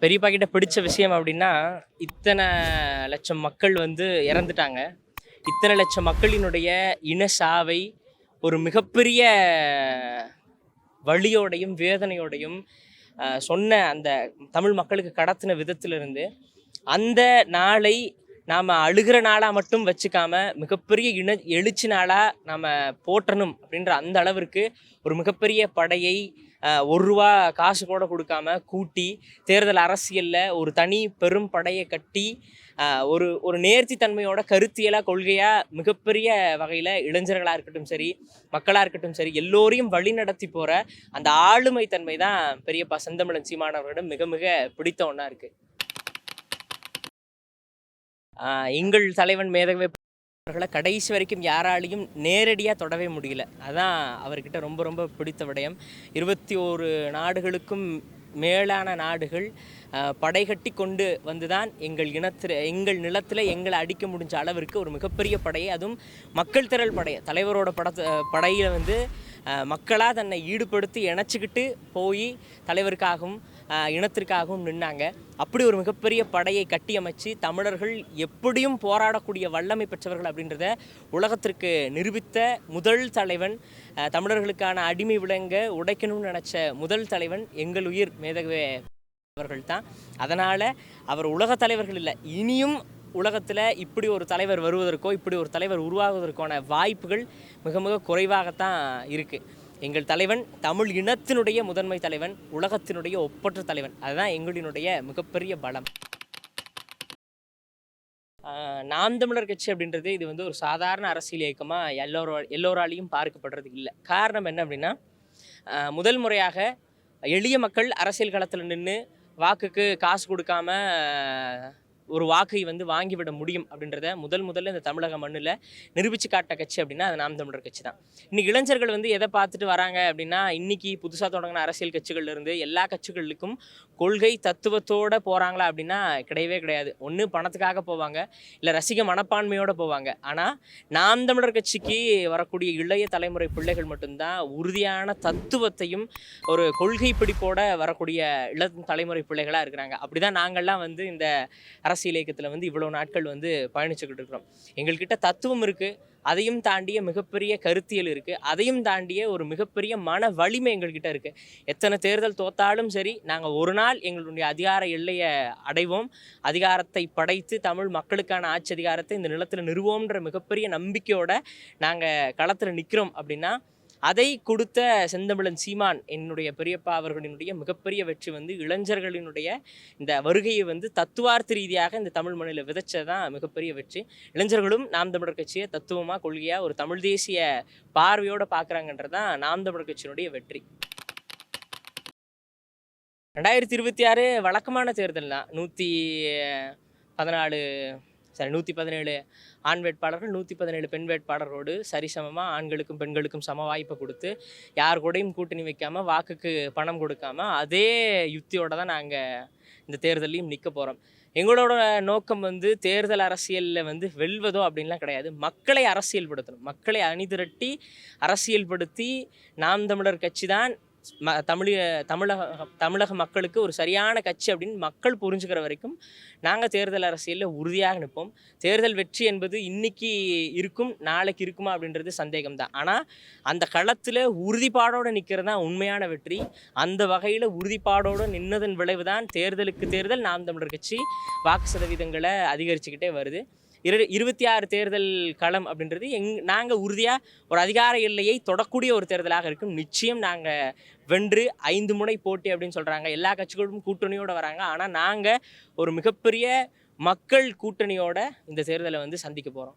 பெரியப்பா கிட்ட பிடிச்ச விஷயம் அப்படின்னா, இத்தனை லட்சம் மக்கள் வந்து இறந்துட்டாங்க. இத்தனை லட்சம் மக்களினுடைய இன சாவை ஒரு மிகப்பெரிய வலியோடையும், வேதனையோடையும் சொன்ன அந்த தமிழ் மக்களுக்கு கடத்தின விதத்திலிருந்து, அந்த நாளை நாம அழுகிற நாளா மட்டும் வச்சுக்காம, மிகப்பெரிய எழுச்சி நாளா நாம போற்றணும் அப்படின்ற அந்த அளவிற்கு ஒரு மிகப்பெரிய படையை ரூ. 1 காசு கூட குடுக்காம கூட்டி, தேர்தல் அரசியல்ல ஒரு தனி பெரும் படைய கட்டி, ஒரு ஒரு நேர்த்தி தன்மையோட கருத்தியலா, கொள்கையா மிகப்பெரிய வகையில இளைஞர்களா இருக்கட்டும் சரி, மக்களா இருக்கட்டும் சரி, எல்லோரையும் வழிநடத்தி போற அந்த ஆளுமை தன்மை தான் பெரியப்பா செந்தமிழன் சீமான் அவர்களிடம் மிக மிக பிடித்த ஒண்ணா இருக்கு. எங்கள் தலைவன் மேதகவே அவர்களை கடைசி வரைக்கும் யாராலையும் நேரடியாக தொடவே முடியல. அதான் அவர்கிட்ட ரொம்ப ரொம்ப பிடித்த விடயம். 21 நாடுகளுக்கும் மேலான நாடுகள் படைகட்டி கொண்டு வந்து தான் எங்கள் நிலத்தில் எங்களை அடிக்க முடிஞ்ச அளவிற்கு ஒரு மிகப்பெரிய படையை, அதுவும் மக்கள் திரள் படை, தலைவரோட படையில் வந்து மக்களாக தன்னை ஈடுபடுத்தி இணைச்சிக்கிட்டு போய் தலைவருக்காகவும் இனத்திற்காகவும் நின்னாங்க. அப்படி ஒரு மிகப்பெரிய படையை கட்டியமைச்சு தமிழர்கள் எப்படியும் போராடக்கூடிய வல்லமை பெற்றவர்கள் அப்படின்றத உலகத்திற்கு நிரூபித்த முதல் தலைவன், தமிழர்களுக்கான அடிமை விலங்க உடைக்கணும்னு நினச்ச முதல் தலைவன் எங்கள் உயிர் மேதகவே அவர்கள் தான். அதனால் அவர் உலக தலைவர்கள் இல்லை, இனியும் உலகத்தில் இப்படி ஒரு தலைவர் வருவதற்கோ இப்படி ஒரு தலைவர் உருவாகுவதற்கான வாய்ப்புகள் மிக மிக குறைவாகத்தான் இருக்குது. எங்கள் தலைவன் தமிழ் இனத்தினுடைய முதன்மை தலைவன், உலகத்தினுடைய ஒப்பற்ற தலைவன். அதுதான் எங்களினுடைய மிகப்பெரிய பலம். நாம் தமிழர் கட்சி அப்படின்றது இது வந்து ஒரு சாதாரண அரசியல் இயக்கமாக எல்லோராலையும் பார்க்கப்படுறது இல்லை. காரணம் என்ன அப்படின்னா, முதல் முறையாக எளிய மக்கள் அரசியல் களத்தில் நின்று வாக்குக்கு காசு கொடுக்காம ஒரு வாக்கை வந்து வாங்கிவிட முடியும் அப்படின்றத முதல்ல இந்த தமிழக மண்ணில் நிரூபித்து காட்ட கட்சி அப்படின்னா அது நாம் தமிழர் கட்சி தான். இன்னைக்கு இளைஞர்கள் வந்து எதை பார்த்துட்டு வராங்க அப்படின்னா, இன்னைக்கு புதுசாக தொடங்கின அரசியல் கட்சிகள்லேருந்து எல்லா கட்சிகளுக்கும் கொள்கை தத்துவத்தோடு போகிறாங்களா அப்படின்னா கிடையவே கிடையாது. ஒன்று பணத்துக்காக போவாங்க, இல்லை ரசிக மனப்பான்மையோடு போவாங்க. ஆனால் நாம் தமிழர் கட்சிக்கு வரக்கூடிய இளைய தலைமுறை பிள்ளைகள் மட்டும்தான் உறுதியான தத்துவத்தையும் ஒரு கொள்கை பிடிப்போட வரக்கூடிய இளம் தலைமுறை பிள்ளைகளாக இருக்கிறாங்க. அப்படி தான் நாங்கள்லாம் வந்து இந்த அரசியல் இயக்கத்தில் வந்து இவ்வளோ நாட்கள் வந்து பயணிச்சுக்கிட்டு இருக்கிறோம். எங்கள்கிட்ட தத்துவம் இருக்குது, அதையும் தாண்டிய மிகப்பெரிய கருத்தியல் இருக்குது, அதையும் தாண்டிய ஒரு மிகப்பெரிய மன வலிமை எங்கள்கிட்ட இருக்குது. எத்தனை தேர்தல் தோத்தாலும் சரி, நாங்கள் ஒரு நாள் எங்களுடைய அதிகார எல்லையை அடைவோம், அதிகாரத்தை படைத்து தமிழ் மக்களுக்கான ஆட்சி அதிகாரத்தை இந்த நிலத்தில் நிறுவோம்ன்ற மிகப்பெரிய நம்பிக்கையோடு நாங்கள் களத்தில் நிற்கிறோம். அப்படின்னா அதை கொடுத்த செந்தமிழன் சீமான் என்னுடைய பெரியப்பா அவர்களினுடைய மிகப்பெரிய வெற்றி வந்து இளைஞர்களினுடைய இந்த வருகையை வந்து தத்துவார்த்த ரீதியாக இந்த தமிழ் மண்ணில் விதைச்சதான் மிகப்பெரிய வெற்றி. இளைஞர்களும் நாம் தமிழர் கட்சியை தத்துவமாக, கொள்கையாக ஒரு தமிழ் தேசிய பார்வையோடு பார்க்குறாங்கன்றதான் நாம் தமிழர் கட்சியினுடைய வெற்றி. 2026 வழக்கமான தேர்தல் தான். 117 ஆண் வேட்பாளர்கள், 117 பெண் வேட்பாளர்களோடு சரிசமமாக ஆண்களுக்கும் பெண்களுக்கும் சம வாய்ப்பை கொடுத்து, யார் கூடயும் கூட்டணி வைக்காமல், வாக்குக்கு பணம் கொடுக்காமல், அதே யுக்தியோடு தான் நாங்கள் இந்த தேர்தலையும் நிற்க போகிறோம். எங்களோட நோக்கம் வந்து தேர்தல் அரசியலில் வந்து வெல்வதோ அப்படின்லாம் கிடையாது. மக்களை அரசியல்படுத்தணும், மக்களை அணிதிரட்டி அரசியல்படுத்தி நாம் தமிழர் கட்சி தான் தமிழக மக்களுக்கு ஒரு சரியான கட்சி அப்படின்னு மக்கள் புரிஞ்சுக்கிற வரைக்கும் நாங்கள் தேர்தல் அரசியலில் உறுதியாக நிற்போம். தேர்தல் வெற்றி என்பது இன்னைக்கு இருக்கும், நாளைக்கு இருக்குமா அப்படின்றது சந்தேகம் தான். ஆனால் அந்த களத்தில் உறுதிப்பாடோடு நிற்கிறது தான் உண்மையான வெற்றி. அந்த வகையில் உறுதிப்பாடோடு நின்னதன் விளைவு தான் தேர்தலுக்கு தேர்தல் நாம் தமிழர் கட்சி வாக்கு சதவீதங்களை அதிகரிச்சுக்கிட்டே வருது. 26 தேர்தல் களம் அப்படின்றது நாங்கள் உறுதியாக ஒரு அதிகார எல்லையை தொடக்கூடிய ஒரு தேர்தலாக இருக்கும். நிச்சயம் நாங்கள் வென்று 5 முனை போட்டி அப்படின்னு சொல்கிறாங்க. எல்லா கட்சிகளும் கூட்டணியோடு வராங்க. ஆனால் நாங்கள் ஒரு மிகப்பெரிய மக்கள் கூட்டணியோட இந்த தேர்தலை வந்து சந்திக்க போகிறோம்.